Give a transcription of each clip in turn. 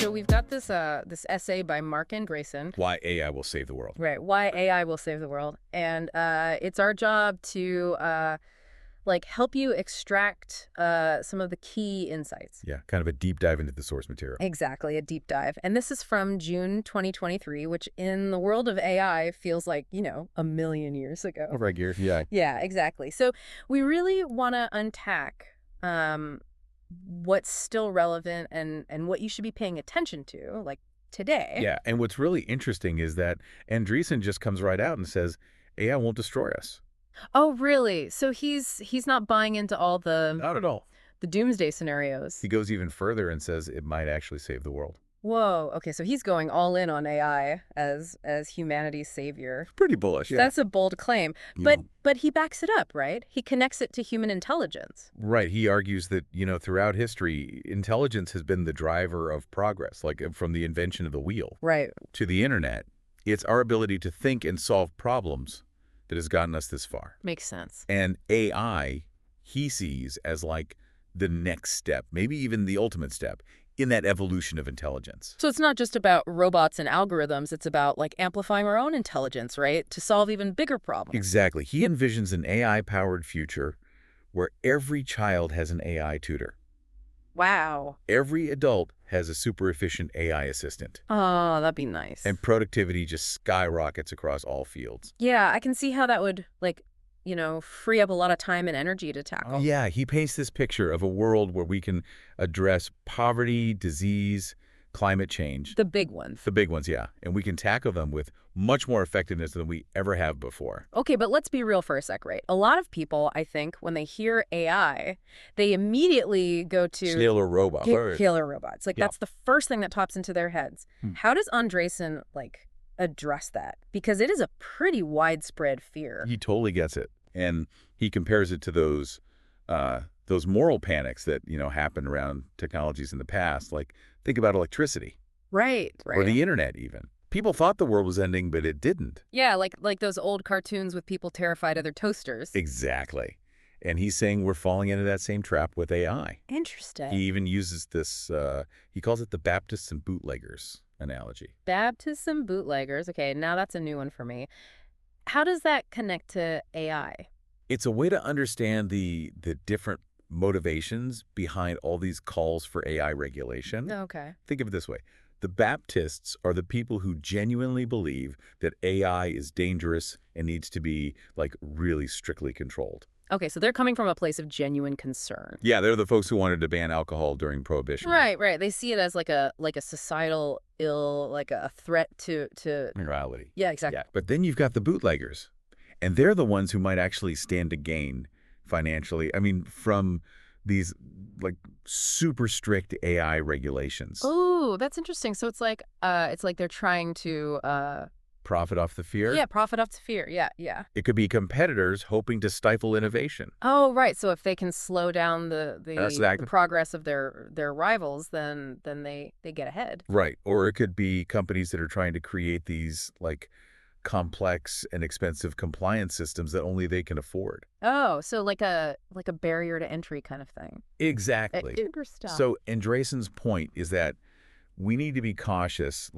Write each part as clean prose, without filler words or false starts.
So we've got this essay by Mark Andreessen. Why AI will save the world. Right, why AI will save the world. And it's our job to help you extract some of the key insights. Yeah, kind of a deep dive into the source material. Exactly, a deep dive. And this is from June 2023, which in the world of AI feels like, a million years ago. Oh, right, Gear. Yeah. Yeah, exactly. So we really want to unpack what's still relevant and what you should be paying attention to, like today. Yeah, and what's really interesting is that Andreessen just comes right out and says, AI won't destroy us. Oh, really? So he's not buying into all Not at all. the doomsday scenarios. He goes even further and says it might actually save the world. Whoa. Okay, so he's going all in on AI as humanity's savior. Pretty bullish, yeah. That's a bold claim. But he backs it up, right? He connects it to human intelligence. Right. He argues that, throughout history, intelligence has been the driver of progress, like from the invention of the wheel Right. to the internet. It's our ability to think and solve problems that has gotten us this far. Makes sense. And AI, he sees as like the next step, maybe even the ultimate step in that evolution of intelligence. So it's not just about robots and algorithms. It's about amplifying our own intelligence, right? To solve even bigger problems. Exactly. He envisions an AI-powered future where every child has an AI tutor. Wow. Every adult has a super efficient AI assistant. Oh, that'd be nice. And productivity just skyrockets across all fields. Yeah, I can see how that would, free up a lot of time and energy to tackle. Yeah, he paints this picture of a world where we can address poverty, disease, climate change. The big ones. The big ones, yeah. And we can tackle them with much more effectiveness than we ever have before. Okay, but let's be real for a sec, right? A lot of people, I think, when they hear AI, they immediately go to Killer robots. killer robots. Yeah. That's the first thing that pops into their heads. How does Andreessen, address that? Because it is a pretty widespread fear. He totally gets it. And he compares it to those moral panics that, happened around technologies in the past. Like, think about electricity. Right. Or the internet, even. People thought the world was ending, but it didn't. Yeah, like those old cartoons with people terrified of their toasters. Exactly. And he's saying we're falling into that same trap with AI. Interesting. He even uses this, he calls it the Baptists and bootleggers analogy. Baptists and bootleggers. Okay, now that's a new one for me. How does that connect to AI? It's a way to understand the different motivations behind all these calls for AI regulation. Okay. Think of it this way. The Baptists are the people who genuinely believe that AI is dangerous and needs to be, really strictly controlled. Okay, so they're coming from a place of genuine concern. Yeah, they're the folks who wanted to ban alcohol during Prohibition. Right. They see it as like a societal ill, like a threat to morality. Yeah, exactly. Yeah. But then you've got the bootleggers, and they're the ones who might actually stand to gain financially. I mean, from these super strict AI regulations. Oh, that's interesting. So it's like they're trying to profit off the fear? Yeah, profit off the fear. Yeah. It could be competitors hoping to stifle innovation. Oh, right. So if they can slow down the Exactly. progress of their rivals, then they get ahead. Right. Or it could be companies that are trying to create these complex and expensive compliance systems that only they can afford. Oh, so like a barrier to entry kind of thing. Exactly. Interesting. So Andreessen's point is that we need to be cautious.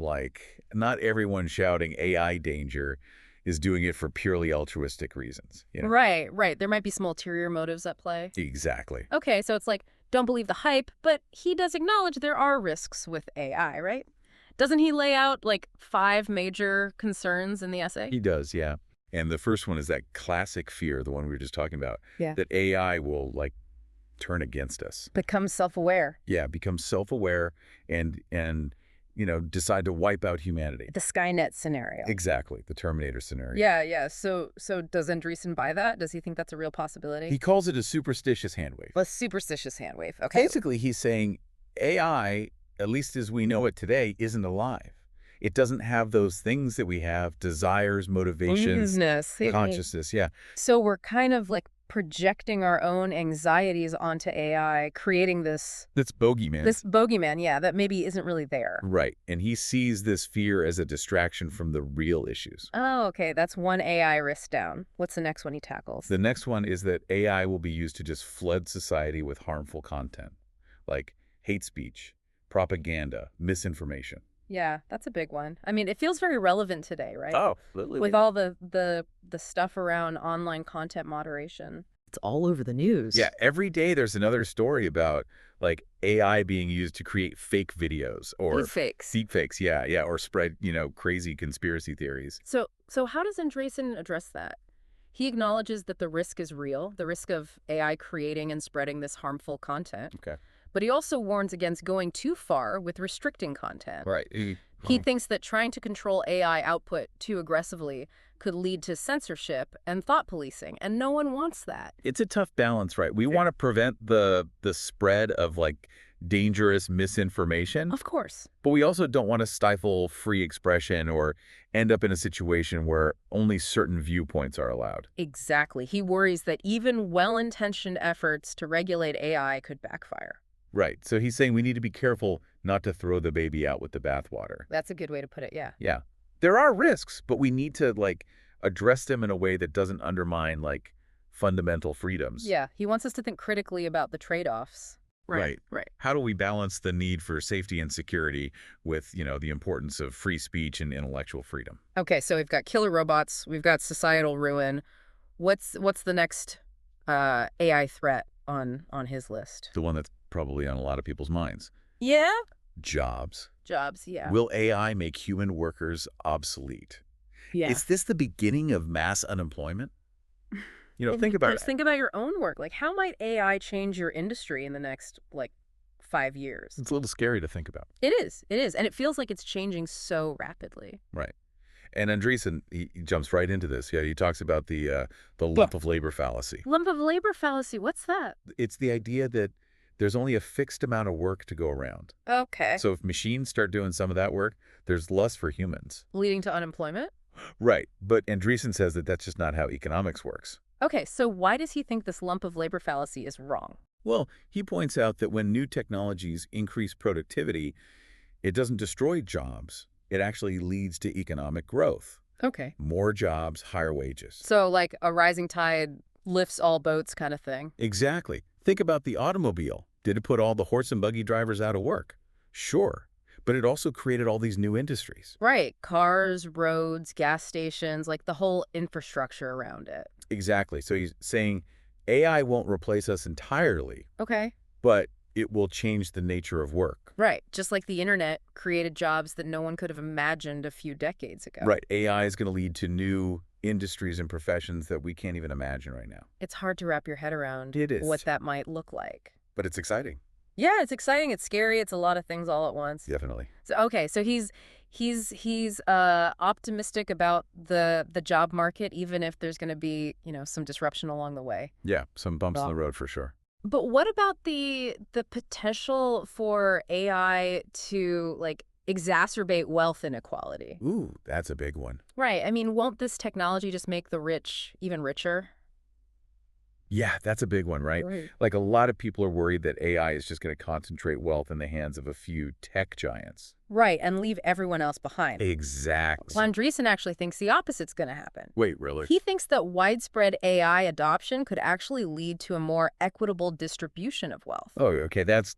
Not everyone shouting AI danger is doing it for purely altruistic reasons. Right. There might be some ulterior motives at play. Exactly. Okay, so it's don't believe the hype, but he does acknowledge there are risks with AI, right? Doesn't he lay out 5 major concerns in the essay? He does, yeah. And the first one is that classic fear, the one we were just talking about, that AI will turn against us. Become self-aware. Yeah, become self-aware and decide to wipe out humanity. The Skynet scenario. Exactly, the Terminator scenario. Yeah. So does Andreessen buy that? Does he think that's a real possibility? He calls it a superstitious handwave. A superstitious handwave. Okay. Basically, he's saying AI, at least as we know it today, isn't alive. It doesn't have those things that we have: desires, motivations, consciousness. Yeah. So we're kind of projecting our own anxieties onto AI, creating this bogeyman. This bogeyman, yeah, that maybe isn't really there. Right. And he sees this fear as a distraction from the real issues. Oh, okay. That's one AI risk down. What's the next one he tackles? The next one is that AI will be used to just flood society with harmful content, like hate speech, propaganda, misinformation. Yeah, that's a big one. I mean, it feels very relevant today, right? Oh, absolutely. With all the stuff around online content moderation. It's all over the news. Yeah, every day there's another story about like AI being used to create fake videos or Deepfakes. deep fakes. Yeah, yeah, or spread, crazy conspiracy theories. So how does Andreessen address that? He acknowledges that the risk is real, the risk of AI creating and spreading this harmful content. Okay. But he also warns against going too far with restricting content. Right. He thinks that trying to control AI output too aggressively could lead to censorship and thought policing, and no one wants that. It's a tough balance, right? We want to prevent the spread of like dangerous misinformation, Of course. but we also don't want to stifle free expression or end up in a situation where only certain viewpoints are allowed. Exactly. He worries that even well-intentioned efforts to regulate AI could backfire. Right. So he's saying we need to be careful not to throw the baby out with the bathwater. That's a good way to put it, yeah. Yeah. There are risks, but we need to like address them in a way that doesn't undermine like fundamental freedoms. Yeah, he wants us to think critically about the trade-offs. Right. Right. How do we balance the need for safety and security with, the importance of free speech and intellectual freedom? Okay, so we've got killer robots, we've got societal ruin. What's the next AI threat on his list? The one that's probably on a lot of people's minds. Yeah? Jobs. Jobs, yeah. Will AI make human workers obsolete? Yeah. Is this the beginning of mass unemployment? Think about it. Think about your own work. Like, how might AI change your industry in the next, 5 years? It's a little scary to think about. It is. It is. And it feels like it's changing so rapidly. Right. And Andreessen, he jumps right into this. Yeah, he talks about the lump of labor fallacy. Lump of labor fallacy, what's that? It's the idea that there's only a fixed amount of work to go around. Okay. So if machines start doing some of that work, there's less for humans. Leading to unemployment? Right. But Andreessen says that that's just not how economics works. Okay, so why does he think this lump of labor fallacy is wrong? Well, he points out that when new technologies increase productivity, it doesn't destroy jobs. It actually leads to economic growth. Okay. More jobs, higher wages. So like a rising tide lifts all boats kind of thing? Exactly. Think about the automobile. Did it put all the horse and buggy drivers out of work? Sure. But it also created all these new industries. Right. Cars, roads, gas stations, like the whole infrastructure around it. Exactly. So he's saying AI won't replace us entirely, Okay. but it will change the nature of work. Right. Just like the internet created jobs that no one could have imagined a few decades ago. Right. AI is going to lead to new industries and professions that we can't even imagine right now. It's hard to wrap your head around It is. what that might look like. But it's exciting. Yeah, it's exciting. It's scary. It's a lot of things all at once. Definitely. So okay, so he's optimistic about the job market, even if there's going to be some disruption along the way. Yeah, some bumps in the road for sure. But what about the potential for AI to exacerbate wealth inequality? Ooh, that's a big one. Right. I mean, won't this technology just make the rich even richer? Yeah, that's a big one, right? Right. Like a lot of people are worried that AI is just going to concentrate wealth in the hands of a few tech giants. Right, and leave everyone else behind. Exactly. Well, Andreessen actually thinks the opposite's going to happen. Wait, really? He thinks that widespread AI adoption could actually lead to a more equitable distribution of wealth. Oh, okay. That's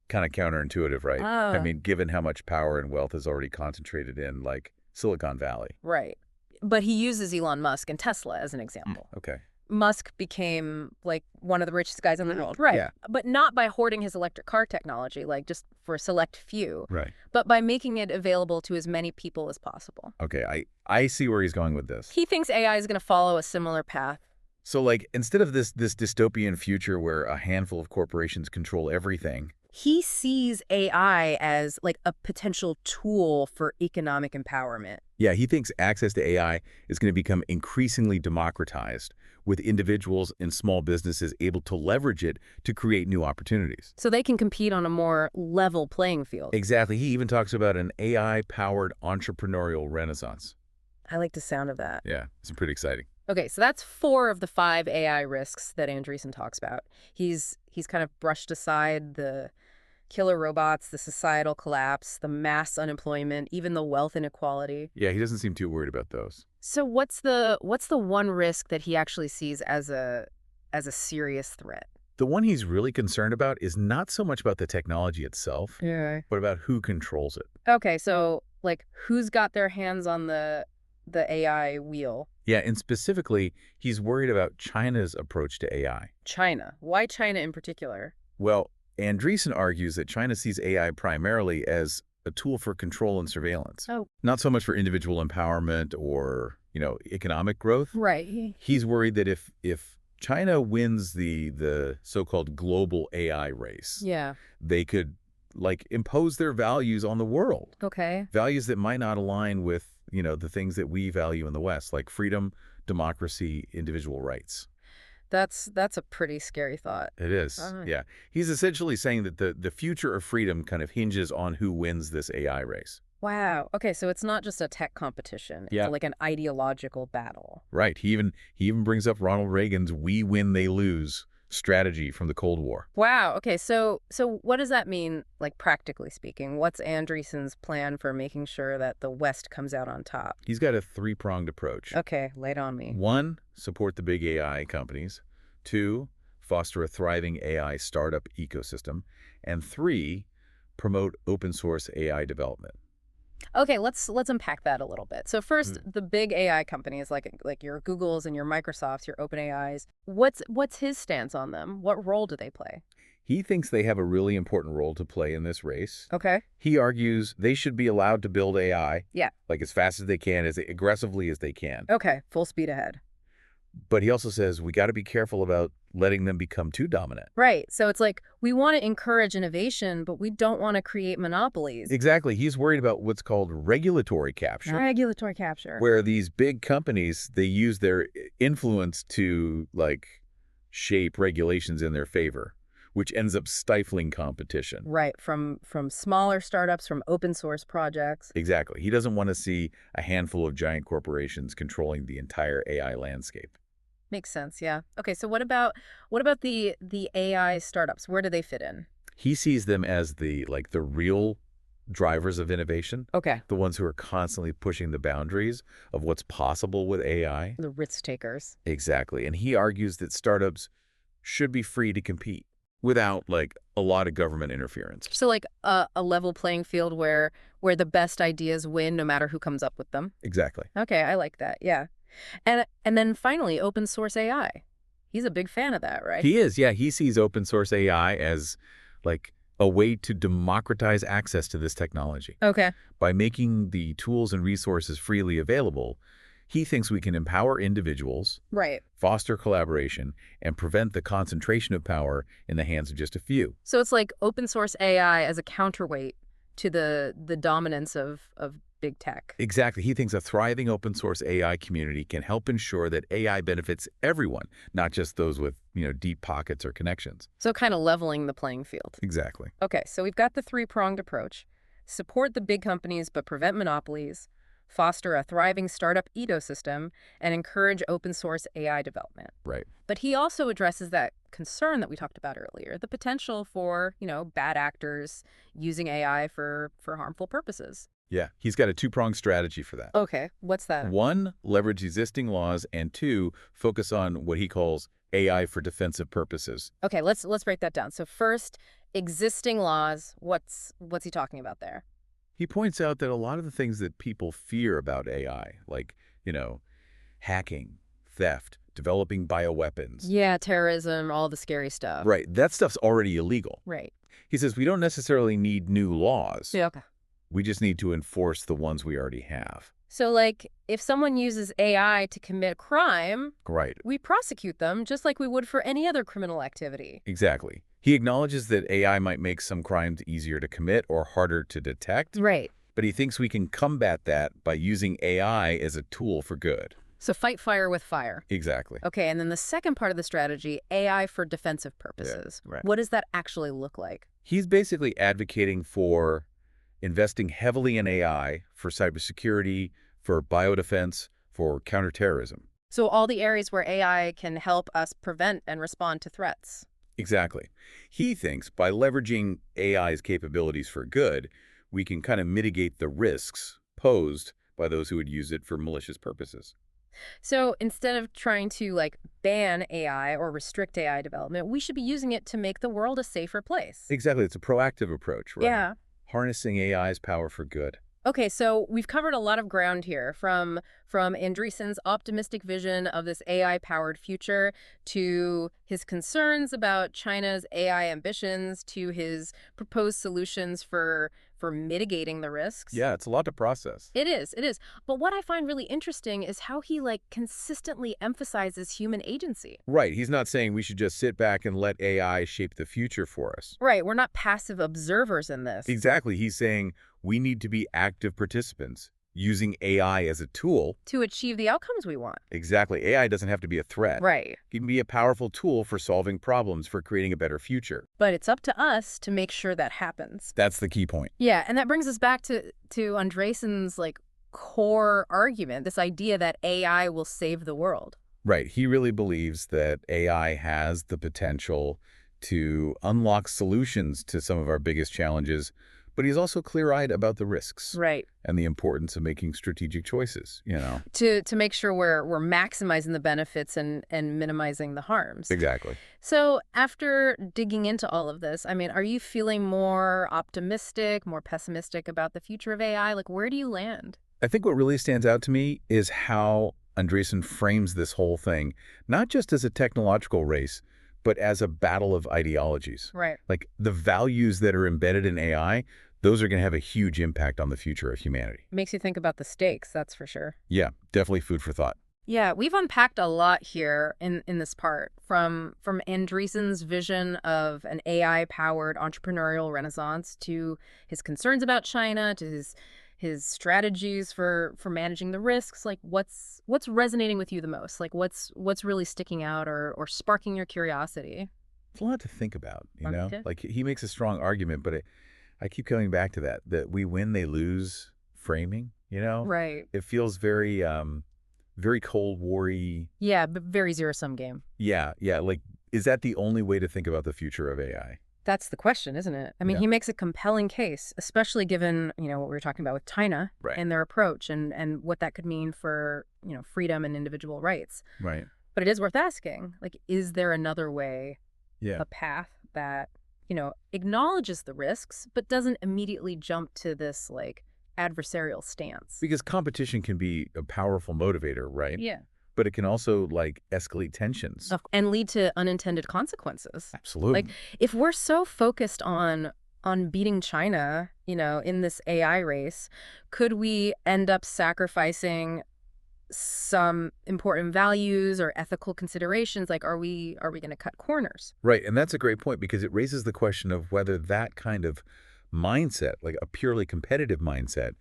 kind of counterintuitive, right? I Ah. mean, given how much power and wealth is already concentrated in like Silicon Valley. Right. But he uses Elon Musk and Tesla as an example. Okay. Musk became one of the richest guys in the world. Right. Yeah. But not by hoarding his electric car technology, just for a select few, Right. but by making it available to as many people as possible. Okay. I see where he's going with this. He thinks AI is going to follow a similar path. So instead of this dystopian future where a handful of corporations control everything. He sees AI as a potential tool for economic empowerment. Yeah, he thinks access to AI is going to become increasingly democratized, with individuals and small businesses able to leverage it to create new opportunities. So they can compete on a more level playing field. Exactly. He even talks about an AI-powered entrepreneurial renaissance. I like the sound of that. Yeah, it's pretty exciting. Okay, so that's 4 of the 5 AI risks that Andreessen talks about. He's kind of brushed aside the killer robots, the societal collapse, the mass unemployment, even the wealth inequality. Yeah, he doesn't seem too worried about those. So what's the one risk that he actually sees as a serious threat? The one he's really concerned about is not so much about the technology itself, Yeah. but about who controls it. Okay, so like who's got their hands on the AI wheel? Yeah, and specifically, he's worried about China's approach to AI. China. Why China in particular? Well, Andreessen argues that China sees AI primarily as a tool for control and surveillance, Oh, not so much for individual empowerment or, economic growth. right. He's worried that if China wins the so-called global AI race, Yeah. they could impose their values on the world, Okay. values that might not align with, the things that we value in the West, like freedom, democracy, individual rights. That's a pretty scary thought. It is, Uh, yeah. He's essentially saying that the future of freedom kind of hinges on who wins this AI race. wow. Okay, so it's not just a tech competition. It's Yeah. like an ideological battle. Right. He even brings up Ronald Reagan's "we win, they lose" strategy from the Cold War. Wow. Okay, so what does that mean, like practically speaking? What's Andreessen's plan for making sure that the West comes out on top? He's got a three-pronged approach. Okay, lay it on me. One, support the big AI companies. Two, foster a thriving AI startup ecosystem. And three, promote open source AI development. Okay, let's unpack that a little bit. So first, Hmm. the big AI companies like your Googles and your Microsofts, your OpenAIs. What's his stance on them? What role do they play? He thinks they have a really important role to play in this race. Okay. He argues they should be allowed to build AI Yeah. like as fast as they can, as aggressively as they can. Okay, full speed ahead. But he also says we got to be careful about letting them become too dominant. Right. So it's like we want to encourage innovation, but we don't want to create monopolies. Exactly. He's worried about what's called regulatory capture, Regulatory capture. where these big companies, they use their influence to shape regulations in their favor, which ends up stifling competition. Right, from smaller startups, from open source projects. Exactly. He doesn't want to see a handful of giant corporations controlling the entire AI landscape. Makes sense, yeah. Okay, so what about the AI startups? Where do they fit in? He sees them as the real drivers of innovation, Okay. the ones who are constantly pushing the boundaries of what's possible with AI. The risk takers. Exactly. And he argues that startups should be free to compete without a lot of government interference. So like a level playing field where the best ideas win no matter who comes up with them. Exactly. Okay, I like that. Yeah. And then finally, open source AI. He's a big fan of that, right? He is. Yeah, he sees open source AI as a way to democratize access to this technology. Okay. By making the tools and resources freely available, he thinks we can empower individuals, Right. foster collaboration, and prevent the concentration of power in the hands of just a few. So it's like open source AI as a counterweight to the dominance of big tech. Exactly. He thinks a thriving open source AI community can help ensure that AI benefits everyone, not just those with, deep pockets or connections. So kind of leveling the playing field. Exactly. Okay, so we've got the three-pronged approach. Support the big companies but prevent monopolies, foster a thriving startup ecosystem, and encourage open source AI development. Right. But he also addresses that concern that we talked about earlier, the potential for, bad actors using AI for harmful purposes. Yeah. He's got a two-pronged strategy for that. Okay, what's that? One, leverage existing laws, and two, focus on what he calls AI for defensive purposes. Okay, let's break that down. So first, existing laws, what's he talking about there? He points out that a lot of the things that people fear about AI, hacking, theft, developing bioweapons. Yeah, terrorism, all the scary stuff. Right. That stuff's already illegal. Right. He says we don't necessarily need new laws. Yeah, okay. We just need to enforce the ones we already have. So, like, if someone uses AI to commit crime, Right. we prosecute them just like we would for any other criminal activity. Exactly. He acknowledges that AI might make some crimes easier to commit or harder to detect, Right. but he thinks we can combat that by using AI as a tool for good. So fight fire with fire. Exactly. Okay, and then the second part of the strategy, AI for defensive purposes. Yeah, right. What does that actually look like? He's basically advocating for investing heavily in AI for cybersecurity, for biodefense, for counterterrorism. So all the areas where AI can help us prevent and respond to threats. Exactly. He thinks by leveraging AI's capabilities for good, we can kind of mitigate the risks posed by those who would use it for malicious purposes. So instead of trying to like ban AI or restrict AI development, we should be using it to make the world a safer place. Exactly. It's a proactive approach, right? Yeah. Harnessing AI's power for good. Okay, so we've covered a lot of ground here, from Andreessen's optimistic vision of this AI-powered future to his concerns about China's AI ambitions to his proposed solutions for mitigating the risks. Yeah, it's a lot to process. It is, it is. But what I find really interesting is how he like consistently emphasizes human agency. Right. He's not saying we should just sit back and let AI shape the future for us. Right, we're not passive observers in this. Exactly. He's saying we need to be active participants, using AI as a tool. To achieve the outcomes we want. Exactly. AI doesn't have to be a threat. Right. It can be a powerful tool for solving problems, for creating a better future. But it's up to us to make sure that happens. That's the key point. Yeah, and that brings us back to Andreessen's like core argument, this idea that AI will save the world. Right. He really believes that AI has the potential to unlock solutions to some of our biggest challenges, but he's also clear-eyed about the risks. Right. And the importance of making strategic choices, To make sure we're maximizing the benefits and minimizing the harms. Exactly. So after digging into all of this, I mean, are you feeling more optimistic, more pessimistic about the future of AI? Like, where do you land? I think what really stands out to me is how Andreessen frames this whole thing, not just as a technological race, but as a battle of ideologies. Right. Like the values that are embedded in AI, those are going to have a huge impact on the future of humanity. Makes you think about the stakes, that's for sure. Yeah, definitely food for thought. Yeah, we've unpacked a lot here in this part, from Andreessen's vision of an AI-powered entrepreneurial renaissance to his concerns about China, to his strategies for managing the risks. Like, what's resonating with you the most? Like, what's really sticking out or sparking your curiosity? It's a lot to think about, Okay. Like he makes a strong argument, but I keep coming back to that we win, they lose framing, Right. It feels very, very Cold War-y. Yeah, but very zero-sum game. Yeah, yeah. Like, is that the only way to think about the future of AI? That's the question, isn't it? I mean, Yeah. he makes a compelling case, especially given, what we were talking about with China Right. and their approach and what that could mean for, freedom and individual rights. Right. But it is worth asking, like, is there another way, Yeah. a path that, acknowledges the risks, but doesn't immediately jump to this, like, adversarial stance? Because competition can be a powerful motivator, right? Yeah. But it can also, like, escalate tensions. And lead to unintended consequences. Absolutely. Like, if we're so focused on beating China, in this AI race, could we end up sacrificing some important values or ethical considerations? Like, are we going to cut corners? Right. And that's a great point because it raises the question of whether that kind of mindset, like a purely competitive mindset,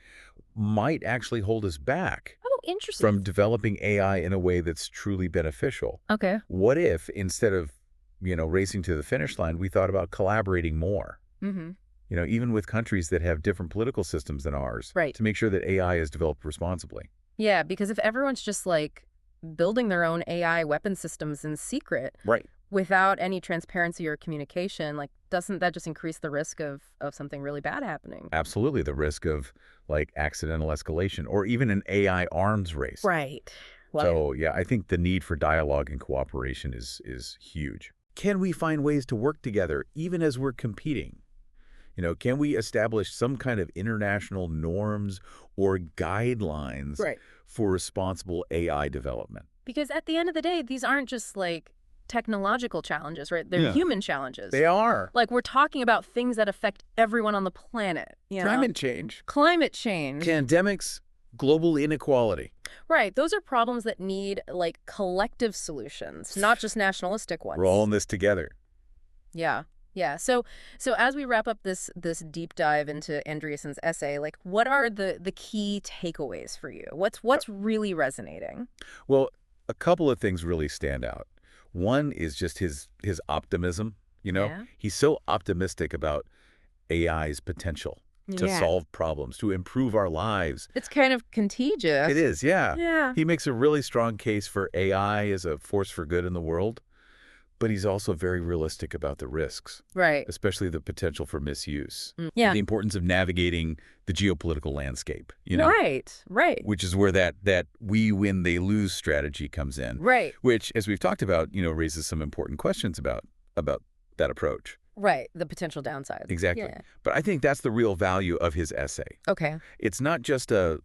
might actually hold us back Oh, interesting. from developing AI in a way that's truly beneficial. Okay. What if instead of, racing to the finish line, we thought about collaborating more? Mm-hmm. Even with countries that have different political systems than ours, Right. to make sure that AI is developed responsibly. Yeah, because if everyone's just like building their own AI weapon systems in secret Right. without any transparency or communication, like, doesn't that just increase the risk of something really bad happening? Absolutely. The risk of like accidental escalation or even an AI arms race. Right. Well, So yeah, I think the need for dialogue and cooperation is huge. Can we find ways to work together even as we're competing? Can we establish some kind of international norms or guidelines right. for responsible AI development? Because at the end of the day, these aren't just like technological challenges, right? They're Yeah. human challenges. They are. Like, we're talking about things that affect everyone on the planet. Climate change. Climate change. Pandemics, global inequality. Right. Those are problems that need like collective solutions, not just nationalistic ones. We're all in this together. Yeah. Yeah. So as we wrap up this deep dive into Andreessen's essay, like, what are the key takeaways for you? What's really resonating? Well, a couple of things really stand out. One is just his optimism, Yeah. He's so optimistic about AI's potential to Yeah. solve problems, to improve our lives. It's kind of contagious. It is, yeah. Yeah. He makes a really strong case for AI as a force for good in the world. but he's also very realistic about the risks, Right. especially the potential for misuse. Yeah. The importance of navigating the geopolitical landscape, you know? Right. Right. Which is where that we win, they lose strategy comes in. Right. Which, as we've talked about, raises some important questions about that approach. Right. The potential downsides. Exactly. Yeah. But I think that's the real value of his essay. Okay. It's not just a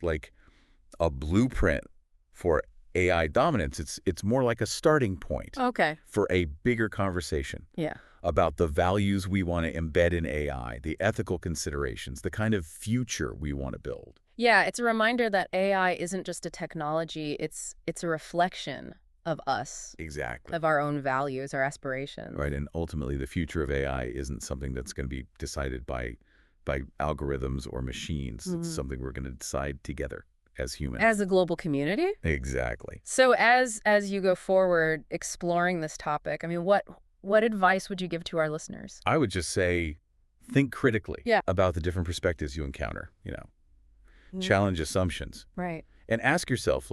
blueprint for AI dominance. It's more like a starting point Okay. for a bigger conversation Yeah. about the values we want to embed in AI, the ethical considerations, the kind of future we want to build. Yeah, it's a reminder that AI isn't just a technology, it's a reflection of us, Exactly. of our own values, our aspirations. Right, and ultimately the future of AI isn't something that's going to be decided by algorithms or machines. It's something we're going to decide together as humans. As a global community? Exactly. So as you go forward exploring this topic, I mean, what advice would you give to our listeners? I would just say think critically Yeah. about the different perspectives you encounter, challenge assumptions, Right. and ask yourself,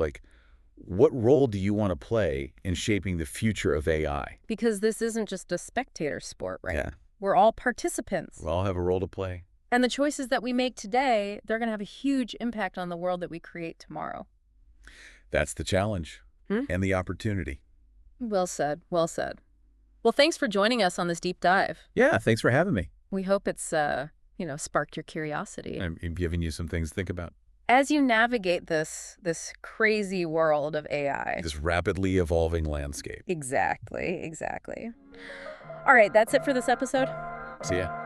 what role do you want to play in shaping the future of AI? Because this isn't just a spectator sport, right? Yeah. We're all participants. We all have a role to play. And the choices that we make today, they're going to have a huge impact on the world that we create tomorrow. That's the challenge and the opportunity. Well said. Well said. Well, thanks for joining us on this deep dive. Yeah, thanks for having me. We hope it's, sparked your curiosity. I'm giving you some things to think about. As you navigate this crazy world of AI. This rapidly evolving landscape. Exactly. All right, that's it for this episode. See ya.